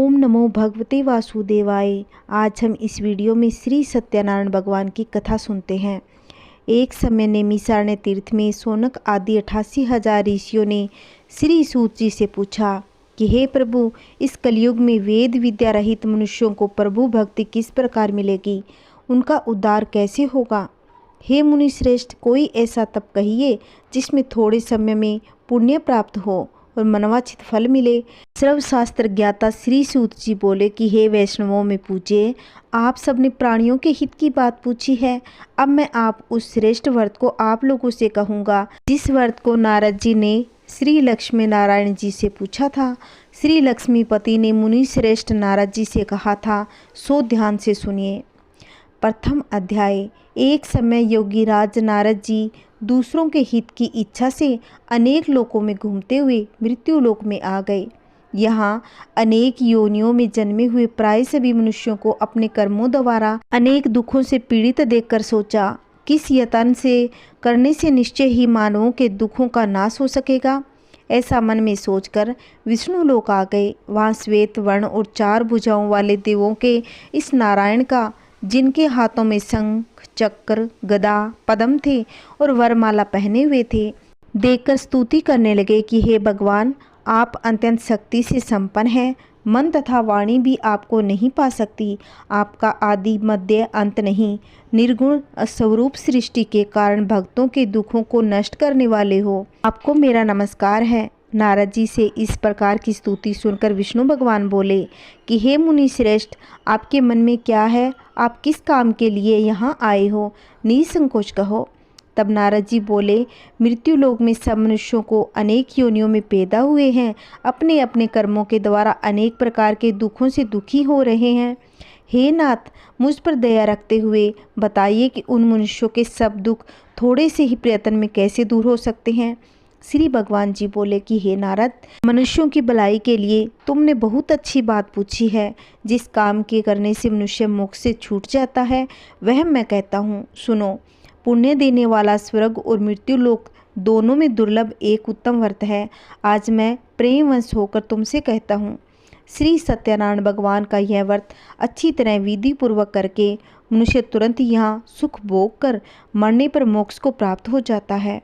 ओम नमो भगवते वासुदेवाय। आज हम इस वीडियो में श्री सत्यनारायण भगवान की कथा सुनते हैं। एक समय नैमिषारण्य तीर्थ में शौनक आदि 88,000 ऋषियों ने श्री सूत जी से पूछा कि हे प्रभु, इस कलयुग में वेद विद्या रहित मनुष्यों को प्रभु भक्ति किस प्रकार मिलेगी, उनका उद्धार कैसे होगा। हे मुनि श्रेष्ठ, कोई ऐसा तप कहिए जिसमें थोड़े समय में पुण्य प्राप्त हो और मनवांछित फल मिले। सर्वशास्त्र ज्ञाता श्री सूत जी बोले कि हे वैष्णवों में पूज्य, आप सबने प्राणियों के हित की बात पूछी है। अब मैं आप उस श्रेष्ठ व्रत को आप लोगों से कहूँगा जिस व्रत को नारद जी ने श्री लक्ष्मी नारायण जी से पूछा था। श्री लक्ष्मीपति ने मुनि श्रेष्ठ नारद जी से कहा था, सो ध्यान से सुनिए। प्रथम अध्याय। एक समय योगी राज नारद जी दूसरों के हित की इच्छा से अनेक लोकों में घूमते हुए मृत्यु लोक में आ गए। यहाँ अनेक योनियों में जन्मे हुए प्राय सभी मनुष्यों को अपने कर्मों द्वारा अनेक दुखों से पीड़ित देखकर सोचा, किस यत्न से करने से निश्चय ही मानवों के दुखों का नाश हो सकेगा। ऐसा मन में सोचकर विष्णु लोक आ गए। वहाँ श्वेत वर्ण और 4 भुजाओं वाले देवों के इस नारायण का, जिनके हाथों में शंख चक्र गदा पद्म थे और वरमाला पहने हुए थे, देखकर स्तुति करने लगे कि हे भगवान, आप अत्यंत शक्ति से संपन्न हैं। मन तथा वाणी भी आपको नहीं पा सकती। आपका आदि मध्य अंत नहीं। निर्गुण स्वरूप सृष्टि के कारण भक्तों के दुखों को नष्ट करने वाले हो, आपको मेरा नमस्कार है। नारद जी से इस प्रकार की स्तुति सुनकर विष्णु भगवान बोले कि हे मुनि श्रेष्ठ, आपके मन में क्या है, आप किस काम के लिए यहाँ आए हो, निसंकोच कहो। तब नारद जी बोले, मृत्यु लोक में सब मनुष्यों को अनेक योनियों में पैदा हुए हैं, अपने अपने कर्मों के द्वारा अनेक प्रकार के दुखों से दुखी हो रहे हैं। हे नाथ, मुझ पर दया रखते हुए बताइए कि उन मनुष्यों के सब दुख थोड़े से ही प्रयत्न में कैसे दूर हो सकते हैं। श्री भगवान जी बोले कि हे नारद, मनुष्यों की भलाई के लिए तुमने बहुत अच्छी बात पूछी है। जिस काम के करने से मनुष्य मोक्ष से छूट जाता है वह मैं कहता हूँ, सुनो। पुण्य देने वाला स्वर्ग और मृत्यु लोक दोनों में दुर्लभ एक उत्तम व्रत है। आज मैं प्रेमवश होकर तुमसे कहता हूँ। श्री सत्यनारायण भगवान का यह व्रत अच्छी तरह विधि पूर्वक करके मनुष्य तुरंत यहाँ सुख भोग कर मरने पर मोक्ष को प्राप्त हो जाता है।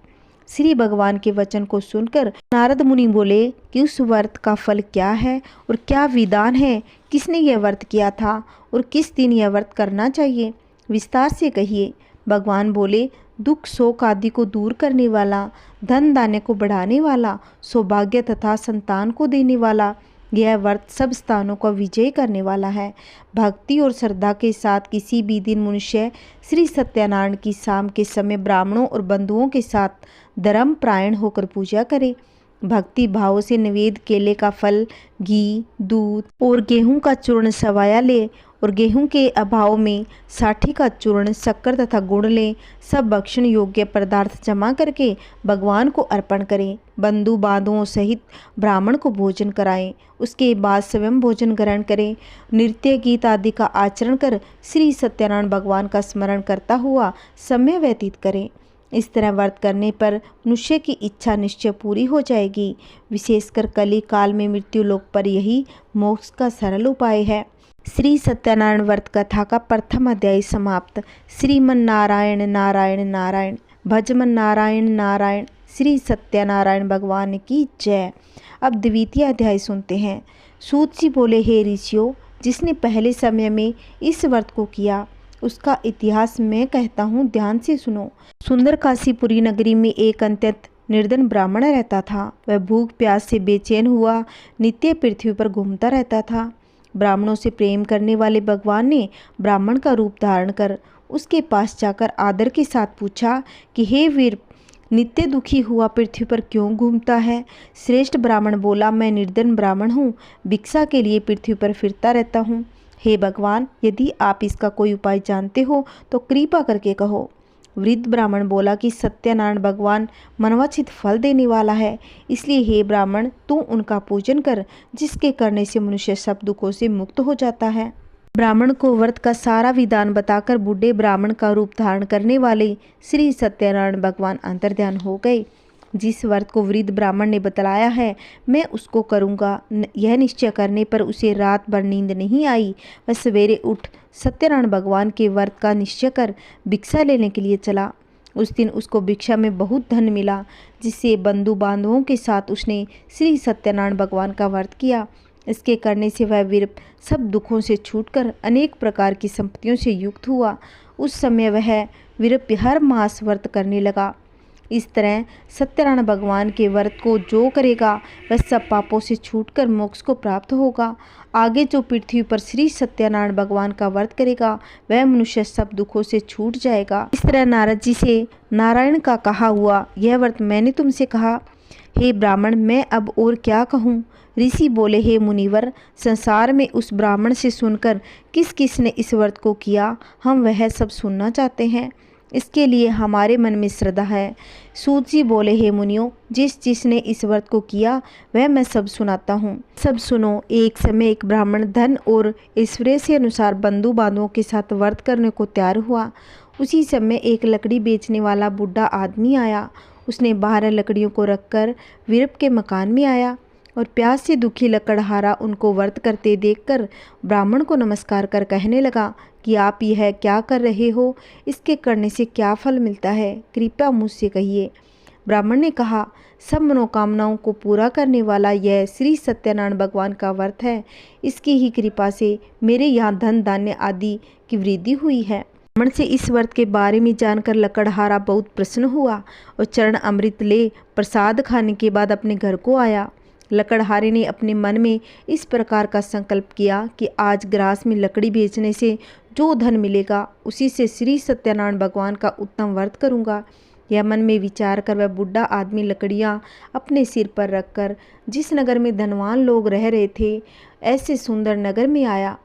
श्री भगवान के वचन को सुनकर नारद मुनि बोले कि उस व्रत का फल क्या है और क्या विधान है, किसने यह व्रत किया था और किस दिन यह व्रत करना चाहिए, विस्तार से कहिए। भगवान बोले, दुख शोक आदि को दूर करने वाला, धन दाने को बढ़ाने वाला, सौभाग्य तथा संतान को देने वाला, यह व्रत सब स्थानों का विजय करने वाला है। भक्ति और श्रद्धा के साथ किसी भी दिन मनुष्य श्री सत्यनारायण की शाम के समय ब्राह्मणों और बंधुओं के साथ धर्म प्रायण होकर पूजा करे। भक्ति भाव से नैवेद्य केले का फल, घी, दूध और गेहूं का चूर्ण सवाया ले और गेहूं के अभाव में साठी का चूर्ण, शक्कर तथा गुड़ ले। सब भक्षण योग्य पदार्थ जमा करके भगवान को अर्पण करें। बंधु बांधुओं सहित ब्राह्मण को भोजन कराएं। उसके बाद स्वयं भोजन ग्रहण करें। नृत्य गीत आदि का आचरण कर श्री सत्यनारायण भगवान का स्मरण करता हुआ समय व्यतीत करें। इस तरह व्रत करने पर मनुष्य की इच्छा निश्चय पूरी हो जाएगी। विशेषकर कली काल में मृत्यु लोक पर यही मोक्ष का सरल उपाय है। श्री सत्यनारायण व्रत कथा का प्रथम अध्याय समाप्त। श्रीमन नारायण नारायण नारायण, भजमन नारायण नारायण। श्री सत्यनारायण भगवान की जय। अब द्वितीय अध्याय सुनते हैं। सूत जी बोले, हे ऋषियों, जिसने पहले समय में इस व्रत को किया उसका इतिहास मैं कहता हूँ, ध्यान से सुनो। सुंदर काशीपुरी नगरी में एक अत्यंत निर्धन ब्राह्मण रहता था। वह भूख प्यास से बेचैन हुआ नित्य पृथ्वी पर घूमता रहता था। ब्राह्मणों से प्रेम करने वाले भगवान ने ब्राह्मण का रूप धारण कर उसके पास जाकर आदर के साथ पूछा कि हे वीर, नित्य दुखी हुआ पृथ्वी पर क्यों घूमता है। श्रेष्ठ ब्राह्मण बोला, मैं निर्धन ब्राह्मण हूँ, भिक्षा के लिए पृथ्वी पर फिरता रहता हूँ। हे भगवान, यदि आप इसका कोई उपाय जानते हो तो कृपा करके कहो। वृद्ध ब्राह्मण बोला कि सत्यनारायण भगवान मनवांछित फल देने वाला है, इसलिए हे ब्राह्मण, तू उनका पूजन कर, जिसके करने से मनुष्य सब दुखों से मुक्त हो जाता है। ब्राह्मण को व्रत का सारा विधान बताकर बूढ़े ब्राह्मण का रूप धारण करने वाले श्री सत्यनारायण भगवान अंतर्ध्यान हो गए। जिस व्रत को वृद्ध ब्राह्मण ने बतलाया है मैं उसको करूँगा। यह निश्चय करने पर उसे रात भर नींद नहीं आई। वह सवेरे उठ सत्यनारायण भगवान के व्रत का निश्चय कर भिक्षा लेने के लिए चला। उस दिन उसको भिक्षा में बहुत धन मिला, जिससे बंधु बांधवों के साथ उसने श्री सत्यनारायण भगवान का व्रत किया। इसके करने से वह विरप सब दुखों से छूटकर अनेक प्रकार की संपत्तियों से युक्त हुआ। उस समय वह विरप हर मास व्रत करने लगा। इस तरह सत्यनारायण भगवान के व्रत को जो करेगा वह सब पापों से छूटकर मोक्ष को प्राप्त होगा। आगे जो पृथ्वी पर श्री सत्यनारायण भगवान का व्रत करेगा वह मनुष्य सब दुखों से छूट जाएगा। इस तरह नारद जी से नारायण का कहा हुआ यह व्रत मैंने तुमसे कहा। हे ब्राह्मण, मैं अब और क्या कहूँ। ऋषि बोले, हे मुनिवर, संसार में उस ब्राह्मण से सुनकर किस किस ने इस व्रत को किया, हम वह सब सुनना चाहते हैं। इसके लिए हमारे मन में श्रद्धा है। सूत जी बोले, हे मुनियों, जिस जिसने इस व्रत को किया वह मैं सब सुनाता हूँ। सब सुनो। एक समय एक ब्राह्मण धन और ऐश्वर्य से अनुसार बंधु बांधवों के साथ व्रत करने को तैयार हुआ। उसी समय एक लकड़ी बेचने वाला बूढ़ा आदमी आया। उसने 12 लकड़ियों को रखकर विरप के मकान में आया और प्यास से दुखी लकड़हारा उनको व्रत करते देखकर ब्राह्मण को नमस्कार कर कहने लगा कि आप यह क्या कर रहे हो, इसके करने से क्या फल मिलता है, कृपया मुझसे कहिए। ब्राह्मण ने कहा, सब मनोकामनाओं को पूरा करने वाला यह श्री सत्यनारायण भगवान का व्रत है। इसकी ही कृपा से मेरे यहाँ धन धान्य आदि की वृद्धि हुई है। ब्राह्मण से इस व्रत के बारे में जानकर लकड़हारा बहुत प्रसन्न हुआ और चरण अमृत ले प्रसाद खाने के बाद अपने घर को आया। लकड़हारे ने अपने मन में इस प्रकार का संकल्प किया कि आज ग्रास में लकड़ी बेचने से जो धन मिलेगा उसी से श्री सत्यनारायण भगवान का उत्तम व्रत करूँगा। यह मन में विचार कर वह बूढ़ा आदमी लकड़ियाँ अपने सिर पर रखकर जिस नगर में धनवान लोग रह रहे थे ऐसे सुंदर नगर में आया।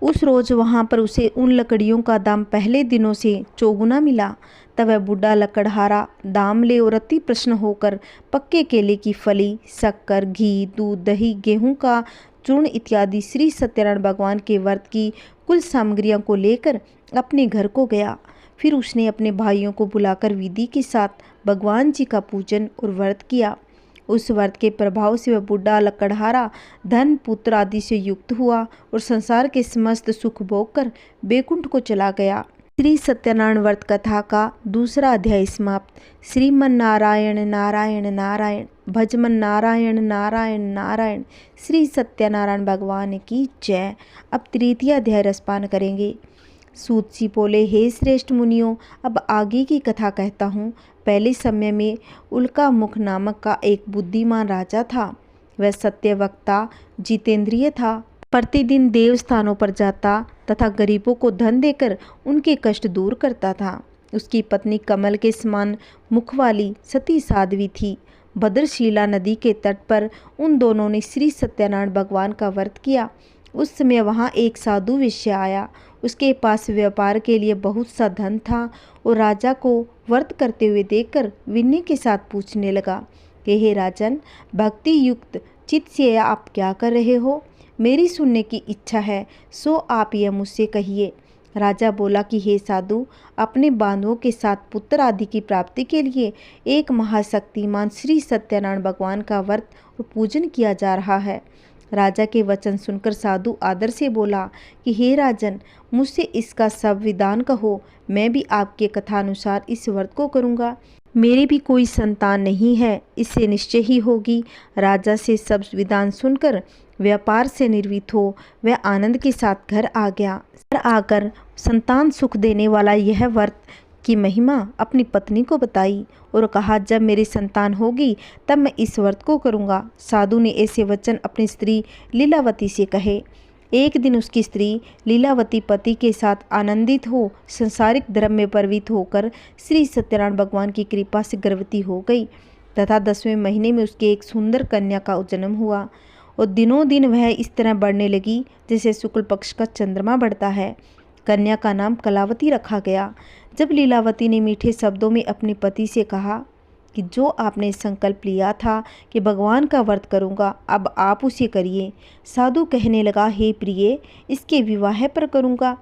उस रोज वहाँ पर उसे उन लकड़ियों का दाम पहले दिनों से चौगुना मिला। तब वह बूढ़ा लकड़हारा दाम ले और अति प्रसन्न होकर पक्के केले की फली, शक्कर, घी, दूध, दही, गेहूं का चूर्ण इत्यादि श्री सत्यनारायण भगवान के व्रत की कुल सामग्रियों को लेकर अपने घर को गया। फिर उसने अपने भाइयों को बुलाकर विधि के साथ भगवान जी का पूजन और व्रत किया। उस व्रत के प्रभाव से वह बूढ़ा लकड़हारा धन, पुत्र आदि से युक्त हुआ और संसार के समस्त सुख भोग कर बैकुंठ को चला गया। श्री सत्यनारायण व्रत कथा का दूसरा अध्याय समाप्त। श्रीमन नारायण नारायण नारायण, भजमन नारायण नारायण नारायण। श्री सत्यनारायण भगवान की जय। अब तृतीय अध्याय रसपान करेंगे। सूत जी बोले, हे श्रेष्ठ मुनियों, अब आगे की कथा कहता हूँ। पहले समय में उल्कामुख नामक का एक बुद्धिमान राजा था। वह सत्यवक्ता, जितेंद्रिय था। प्रतिदिन देवस्थानों पर जाता तथा गरीबों को धन देकर उनके कष्ट दूर करता था। उसकी पत्नी कमल के समान मुख वाली सती साध्वी थी। भद्रशिला नदी के तट पर उन दोनों ने श्री सत्यनारायण भगवान का व्रत किया। उस समय वहाँ एक साधु वेश्य आया। उसके पास व्यापार के लिए बहुत सा धन था और राजा को व्रत करते हुए देखकर विनय के साथ पूछने लगा कि हे राजन, भक्ति युक्त चित्त से आप क्या कर रहे हो? मेरी सुनने की इच्छा है, सो आप यह मुझसे कहिए। राजा बोला कि हे साधु, अपने बांधवों के साथ पुत्र आदि की प्राप्ति के लिए एक महाशक्तिमान श्री सत्यनारायण भगवान का व्रत और पूजन किया जा रहा है। राजा के वचन सुनकर साधु आदर से बोला कि हे राजन, मुझसे इसका सब विधान कहो, मैं भी आपके कथानुसार इस व्रत को करूँगा। मेरी भी कोई संतान नहीं है, इससे निश्चय ही होगी। राजा से सब विधान सुनकर व्यापार से निर्वित हो वह आनंद के साथ घर आ गया। घर आकर संतान सुख देने वाला यह व्रत की महिमा अपनी पत्नी को बताई और कहा, जब मेरी संतान होगी तब मैं इस व्रत को करूँगा। साधु ने ऐसे वचन अपनी स्त्री लीलावती से कहे। एक दिन उसकी स्त्री लीलावती पति के साथ आनंदित हो संसारिक धर्म में प्रवृत्त होकर श्री सत्यनारायण भगवान की कृपा से गर्भवती हो गई तथा 10वें महीने में उसके एक सुंदर कन्या का जन्म हुआ और दिनों दिन वह इस तरह बढ़ने लगी जैसे शुक्ल पक्ष का चंद्रमा बढ़ता है। कन्या का नाम कलावती रखा गया। जब लीलावती ने मीठे शब्दों में अपने पति से कहा कि जो आपने संकल्प लिया था कि भगवान का व्रत करूंगा, अब आप उसे करिए। साधु कहने लगा, हे प्रिय, इसके विवाह पर करूंगा।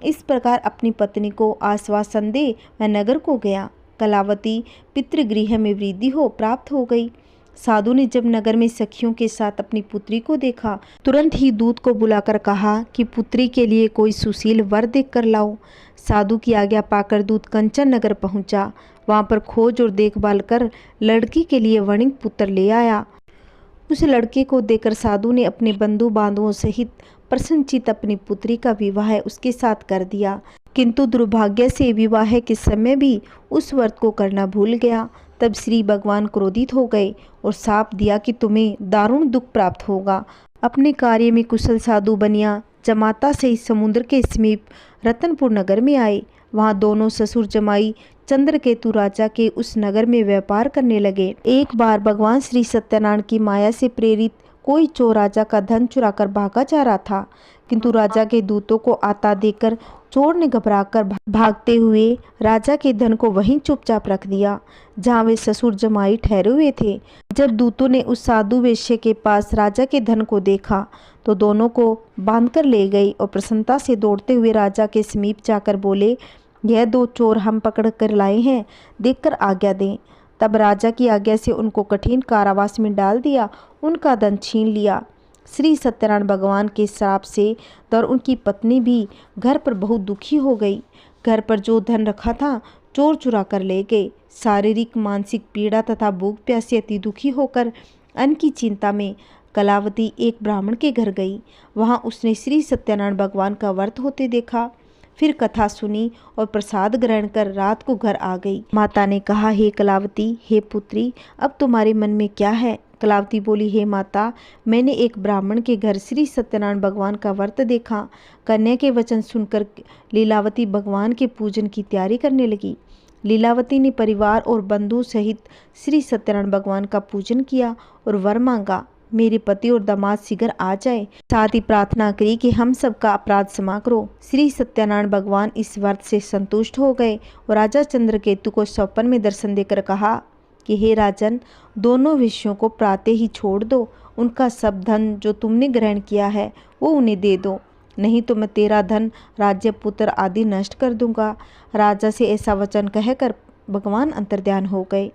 इस प्रकार अपनी पत्नी को आश्वासन दे वह नगर को गया। कलावती पितृगृह में वृद्धि हो प्राप्त हो गई। साधु ने जब नगर में सखियों के साथ अपनी पुत्री को देखा, तुरंत ही दूत को बुलाकर कहा कि पुत्री के लिए कोई सुशील वर देख कर लाओ। साधु की आज्ञा पाकर दूत कंचन नगर पहुंचा। वहां पर खोज और देखभाल कर लड़की के लिए वणिक पुत्र ले आया। उस लड़के को देखकर साधु ने अपने बंधु बांधवों सहित प्रसन्नचित्त अपनी पुत्री का विवाह उसके साथ कर दिया, किंतु दुर्भाग्य से विवाह के समय भी उस व्रत को करना भूल गया। तब श्री भगवान क्रोधित हो गए और शाप दिया कि तुम्हें दारुण दुख प्राप्त होगा। अपने कार्य में कुशल साधु बनिया जमाता सहित समुद्र के समीप रतनपुर नगर में आए। वहां दोनों ससुर जमाई चंद्रकेतु राजा के उस नगर में व्यापार करने लगे। एक बार भगवान श्री सत्यनारायण की माया से प्रेरित कोई चोर राजा का धन चुराकर भागा जा रहा था, किंतु राजा के दूतों को आता देखकर चोर ने घबराकर भागते हुए राजा के धन को वहीं चुपचाप रख दिया जहां वे ससुर जमाई ठहरे हुए थे। जब दूतों ने उस साधु वेश्या के पास राजा के धन को देखा तो दोनों को बांधकर ले गई और प्रसन्नता से दौड़ते हुए राजा के समीप जाकर बोले, यह दो चोर हम पकड़ कर लाए हैं, देखकर आज्ञा दें। तब राजा की आज्ञा से उनको कठिन कारावास में डाल दिया, उनका धन छीन लिया। श्री सत्यनारायण भगवान के श्राप से और उनकी पत्नी भी घर पर बहुत दुखी हो गई। घर पर जो धन रखा था चोर चुरा कर ले गए। शारीरिक मानसिक पीड़ा तथा भूख प्यास से अति दुखी होकर अन्न की चिंता में कलावती एक ब्राह्मण के घर गई। वहां उसने श्री सत्यनारायण भगवान का व्रत होते देखा। फिर कथा सुनी और प्रसाद ग्रहण कर रात को घर आ गई। माता ने कहा, हे कलावती, हे पुत्री, अब तुम्हारे मन में क्या है? कलावती बोली, हे माता, मैंने एक ब्राह्मण के घर श्री सत्यनारायण भगवान का व्रत देखा। कन्या के वचन सुनकर लीलावती भगवान के पूजन की तैयारी करने लगी। लीलावती ने परिवार और बंधु सहित श्री सत्यनारायण भगवान का पूजन किया और वर मांगा, मेरे पति और दामाद शीघ्र आ जाए। साथ ही प्रार्थना करी कि हम सबका अपराध क्षमा करो। श्री सत्यनारायण भगवान इस व्रत से संतुष्ट हो गए और राजा चंद्रकेतु को स्वप्न में दर्शन देकर कहा कि हे राजन, दोनों विषयों को प्रातः ही छोड़ दो। उनका सब धन जो तुमने ग्रहण किया है वो उन्हें दे दो, नहीं तो मैं तेरा धन, राज्य, पुत्र आदि नष्ट कर दूंगा। राजा से ऐसा वचन कहकर भगवान अंतर्ध्यान हो गए।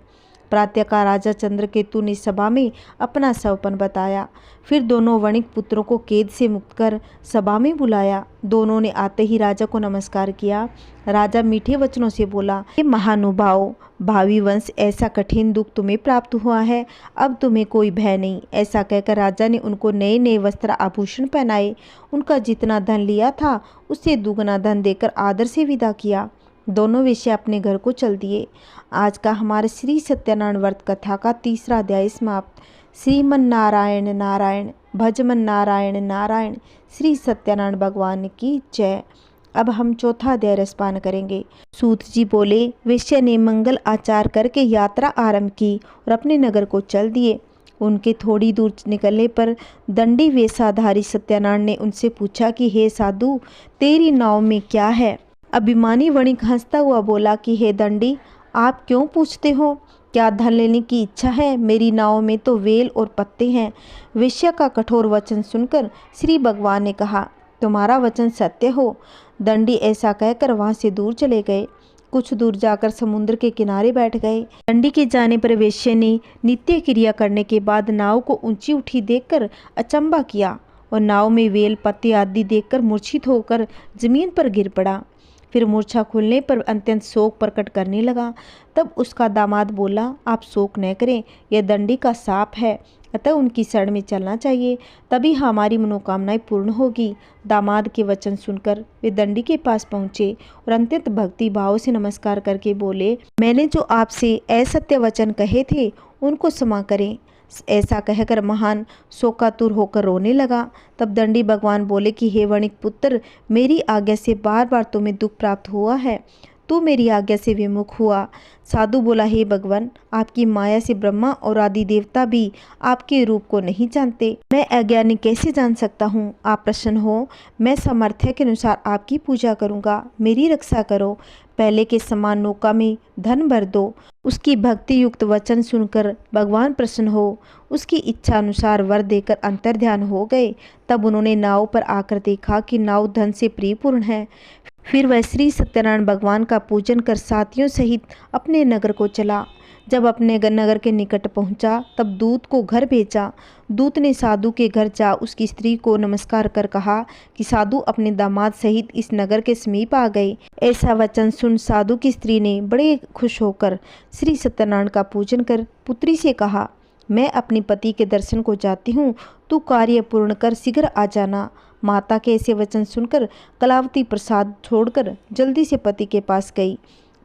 प्रातःकाल राजा चंद्रकेतु ने सभा में अपना सवपन बताया। फिर दोनों वणिक पुत्रों को कैद से मुक्त कर सभा में बुलाया। दोनों ने आते ही राजा को नमस्कार किया। राजा मीठे वचनों से बोला, हे महानुभाव, भावी वंश, ऐसा कठिन दुख तुम्हें प्राप्त हुआ है, अब तुम्हें कोई भय नहीं। ऐसा कहकर राजा ने उनको नए नए वस्त्र आभूषण पहनाए। उनका जितना धन लिया था उससे दुगना धन देकर आदर से विदा किया। दोनों वेश्या अपने घर को चल दिए। आज का हमारे श्री सत्यनारायण व्रत कथा का तीसरा अध्याय समाप्त। श्रीमन नारायण नारायण, भजमन नारायण नारायण। श्री सत्यनारायण भगवान की जय। अब हम चौथा अध्याय रसपान करेंगे। सूत जी बोले, वेश्या ने मंगल आचार करके यात्रा आरंभ की और अपने नगर को चल दिए। उनके थोड़ी दूर निकलने पर दंडी वेशाधारी सत्यनारायण ने उनसे पूछा कि हे साधु, तेरी नाव में क्या है? अभिमानी वणिक हंसता हुआ बोला कि हे दंडी, आप क्यों पूछते हो? क्या धन लेने की इच्छा है? मेरी नाव में तो वेल और पत्ते हैं। वेश्या का कठोर वचन सुनकर श्री भगवान ने कहा, तुम्हारा वचन सत्य हो। दंडी ऐसा कहकर वहां से दूर चले गए। कुछ दूर जाकर समुद्र के किनारे बैठ गए। दंडी के जाने पर वेश्या ने नित्य क्रिया करने के बाद नाव को ऊंची उठी देखकर अचंभा किया और नाव में वेल पत्ते आदि देखकर मूर्छित होकर जमीन पर गिर पड़ा। फिर मूर्छा खुलने पर अत्यंत शोक प्रकट करने लगा। तब उसका दामाद बोला, आप शोक न करें, यह दंडी का शाप है, अतः उनकी शरण में चलना चाहिए, तभी हमारी मनोकामनाएं पूर्ण होगी। दामाद के वचन सुनकर वे दंडी के पास पहुंचे और अत्यंत भक्ति भाव से नमस्कार करके बोले, मैंने जो आपसे असत्य वचन कहे थे उनको क्षमा करें। ऐसा कहकर महान शोकातुर होकर रोने लगा। तब दंडी भगवान बोले कि हे वणिक पुत्र, मेरी आज्ञा से बार बार तुम्हें दुख प्राप्त हुआ है, तू मेरी आज्ञा से विमुख हुआ। साधु बोला, हे भगवान, आपकी माया से ब्रह्मा और आदि देवता भी आपके रूप को नहीं जानते, मैं अज्ञानी कैसे जान सकता हूँ? आप प्रसन्न हो, मैं सामर्थ्य के अनुसार आपकी पूजा करूँगा, मेरी रक्षा करो। पहले के समान नौका में धन भर दो। उसकी भक्ति युक्त वचन सुनकर भगवान प्रसन्न हो उसकी इच्छा अनुसार वर देकर अंतर्ध्यान हो गए। तब उन्होंने नाव पर आकर देखा कि नाव धन से परिपूर्ण है। फिर वह श्री सत्यनारायण भगवान का पूजन कर साथियों सहित अपने नगर को चला। जब अपने नगर के निकट पहुंचा तब दूत को घर भेजा। दूत ने साधु के घर जा उसकी स्त्री को नमस्कार कर कहा कि साधु अपने दामाद सहित इस नगर के समीप आ गए। ऐसा वचन सुन साधु की स्त्री ने बड़े खुश होकर श्री सत्यनारायण का पूजन कर पुत्री से कहा, मैं अपने पति के दर्शन को जाती हूँ, तू कार्य पूर्ण कर शीघ्र आ जाना। माता के ऐसे वचन सुनकर कलावती प्रसाद छोड़कर जल्दी से पति के पास गई।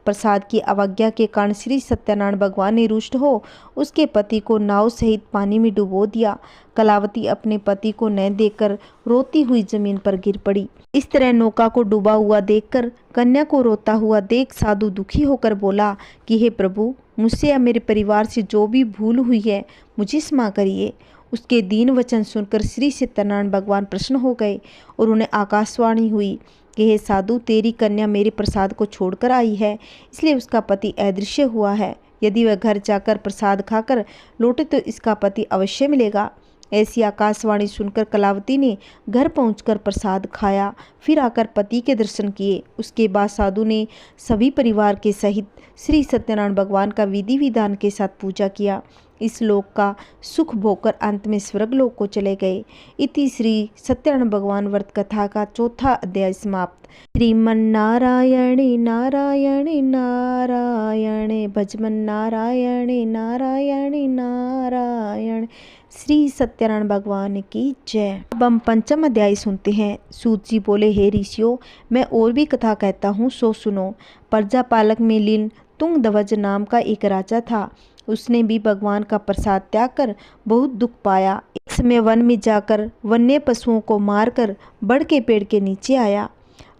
प्रसाद की अवज्ञा के कारण श्री सत्यनारायण भगवान ने रुष्ट हो उसके पति को नाव सहित पानी में डुबो दिया। कलावती अपने पति को न देखकर रोती हुई जमीन पर गिर पड़ी। इस तरह नौका को डूबा हुआ देखकर कन्या को रोता हुआ देख साधु दुखी होकर बोला कि हे प्रभु, मुझसे या मेरे परिवार से जो भी भूल हुई है मुझे क्षमा करिए। उसके दीन वचन सुनकर श्री सत्यनारायण भगवान प्रसन्न हो गए और उन्हें आकाशवाणी हुई कि हे साधु, तेरी कन्या मेरे प्रसाद को छोड़कर आई है, इसलिए उसका पति अदृश्य हुआ है। यदि वह घर जाकर प्रसाद खाकर लौटे तो इसका पति अवश्य मिलेगा। ऐसी आकाशवाणी सुनकर कलावती ने घर पहुंचकर प्रसाद खाया, फिर आकर पति के दर्शन किए। उसके बाद साधु ने सभी परिवार के सहित श्री सत्यनारायण भगवान का विधि विधान के साथ पूजा किया। इस लोक का सुख भोगकर अंत में स्वर्ग लोक को चले गए। इति श्री सत्यनारायण भगवान व्रत कथा का चौथा अध्याय समाप्त। श्रीमन्नारायण नारायण नारायण भजमन नारायण नारायण नारायण। श्री सत्यनारायण भगवान की जय। अब हम पंचम अध्याय सुनते हैं। सूत जी बोले, हे ऋषियों, मैं और भी कथा कहता हूँ, सो सुनो। प्रजापालक में लीन तुंगध्वज नाम का एक राजा था। उसने भी भगवान का प्रसाद त्याग कर बहुत दुख पाया। एक समय वन में जाकर वन्य पशुओं को मारकर बड़ के पेड़ के नीचे आया।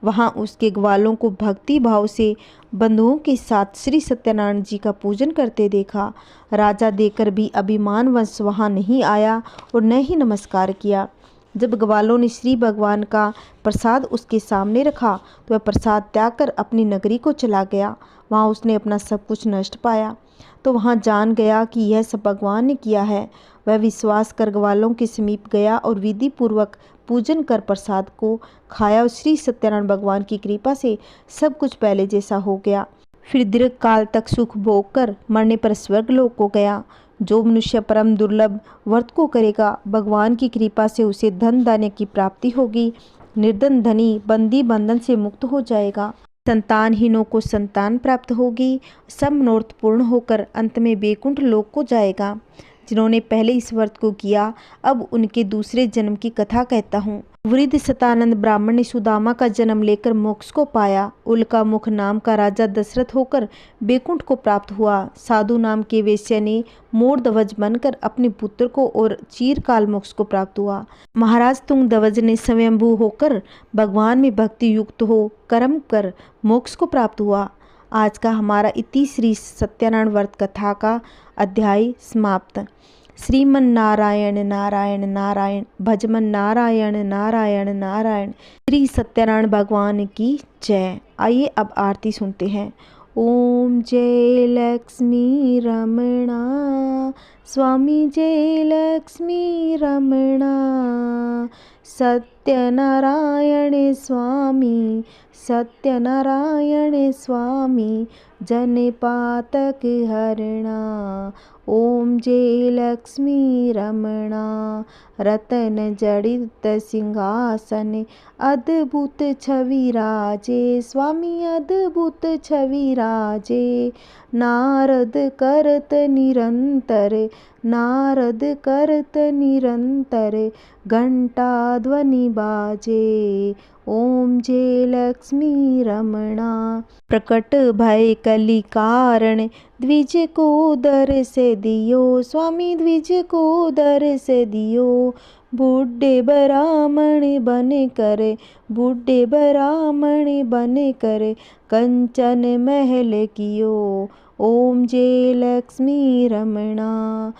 वहाँ उसके ग्वालों को भक्ति भाव से बंधुओं के साथ श्री सत्यनारायण जी का पूजन करते देखा। राजा देखकर भी अभिमानवश वहाँ नहीं आया और न ही नमस्कार किया। जब ग्वालों ने श्री भगवान का प्रसाद उसके सामने रखा तो वह प्रसाद त्याग कर अपनी नगरी को चला गया। वहाँ उसने अपना सब कुछ नष्ट पाया तो वहाँ जान गया कि यह सब भगवान ने किया है। वह विश्वास कर ग्वालों के समीप गया और विधि पूर्वक पूजन कर प्रसाद को खाया और श्री सत्यनारायण भगवान की कृपा से सब कुछ पहले जैसा हो गया। फिर दीर्घ काल तक सुख भोग कर मरने पर स्वर्ग लोक को गया। जो मनुष्य परम दुर्लभ व्रत को करेगा, भगवान की कृपा से उसे धन धान्य की प्राप्ति होगी। निर्धन धनी बंदी बंधन से मुक्त हो जाएगा। संतानहीनों को संतान प्राप्त होगी। सब मनोरथ पूर्ण होकर अंत में वैकुंठ लोक को जाएगा। जिन्होंने पहले इस व्रत को किया, अब उनके दूसरे जन्म की कथा कहता हूँ। वृद्ध शतानंद ब्राह्मण ने सुदामा का जन्म लेकर मोक्ष को पाया। उल्का मुख नाम का राजा दशरथ होकर वैकुंठ को प्राप्त हुआ। साधु नाम के वेश्या ने मोरध्वज बनकर अपने पुत्र को और चिरकाल मोक्ष को प्राप्त हुआ। महाराज तुंगध्वज ने स्वयंभू होकर भगवान में भक्ति युक्त हो कर्म कर मोक्ष को प्राप्त हुआ। आज का हमारा इति श्री सत्यनारायण व्रत कथा का अध्याय समाप्त। श्रीमन नारायण नारायण नारायण भजमन नारायण नारायण नारायण। श्री सत्यनारायण भगवान की जय। आइए अब आरती सुनते हैं। ओम जय लक्ष्मी रमणा स्वामी, जय लक्ष्मी रमणा। सत्यनारायण स्वामी, सत्यनारायण स्वामी, जन पातक हरणा। ओम जय लक्ष्मी रमणा। रतन जड़ित सिंहासन, अद्भुत छवि राजे स्वामी, अद्भुत छवि राजे। नारद करत निरंतर, नारद करत निरंतर, घंटा ध्वनि बाजे। ओम जय लक्ष्मी रमणा। प्रकट भय कलि कारण, द्विज को दर्श दियो स्वामी, द्विज को दर्श दियो। बूढ़े ब्राह्मण बन कर, बूढ़े ब्राह्मण बन कर, कंचन महल कियो। ओम जय लक्ष्मी रमणा।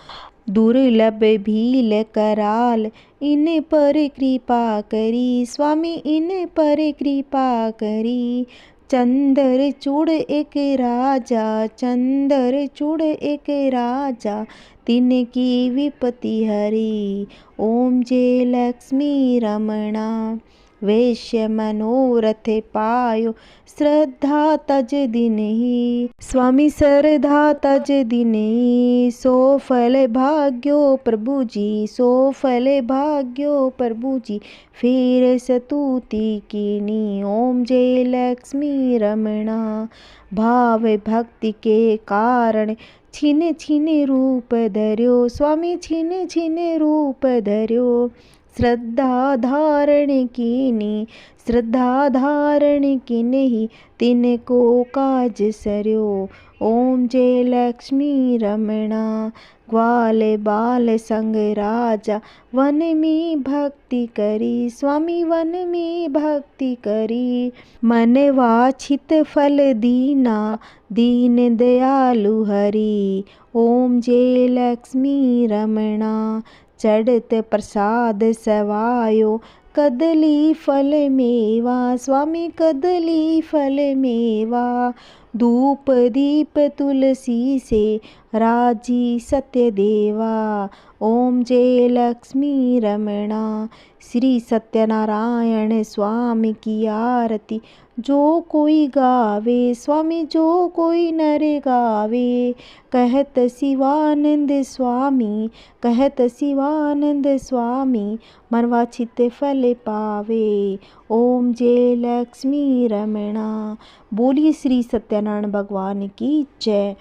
दुर्लभ भील कराल, इन पर कृपा करी स्वामी, इन पर कृपा करी। चंदर चूड़ एक राजा, चंदर चूड़ एक राजा, तिनकी विपत्ति हरी। ओम जय लक्ष्मी रमणा। वैश्य मनोरथ पायो, श्रद्धा तज दिनहि। स्वामी श्रद्धा तज दिनहि, सो फल भाग्यो प्रभु जी, सो फल भाग्यो प्रभु जी। फिर स्तुति कीनी, ओम जय लक्ष्मी रमणा। भाव भक्ति के कारण छिन छिन रूप धर्यो, स्वामी छिन छिन रूप धर्यो। श्रद्धा धारण कीनी, श्रद्धा धारण कीन्ही, तिनको काज सर्यो। ओम जय लक्ष्मी रमणा। ग्वाल बाल संग राजा, वन में भक्ति करी, स्वामी वन में भक्ति करी। मन वाछित फल दीना, दीन दयालु हरि। ओम जय लक्ष्मी रमणा। चढ़त प्रसाद सवायो, कदली फल मेवा, स्वामी कदली फल मेवा। धूप दीप तुलसी से, राजी सत्य देवा। ओम जय लक्ष्मी रमणा। श्री सत्यनारायण स्वामी की आरती जो कोई गावे, स्वामी जो कोई नर गावे। कहत शिवानंद स्वामी, कहत शिवानंद स्वामी, मनवांछित फल पावे। ओम जय लक्ष्मी रमणा। बोलिए श्री सत्यनारायण भगवान की जय।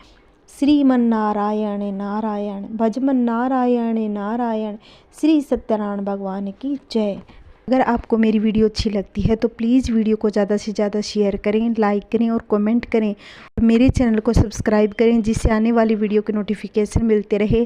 श्रीमन नारायण नारायण, भजमन नारायण नारायण, श्री सत्यनारायण भगवान की जय। अगर आपको मेरी वीडियो अच्छी लगती है तो प्लीज़ वीडियो को ज़्यादा से ज़्यादा शेयर करें, लाइक करें और कमेंट करें। और मेरे चैनल को सब्सक्राइब करें जिससे आने वाली वीडियो के नोटिफिकेशन मिलते रहे।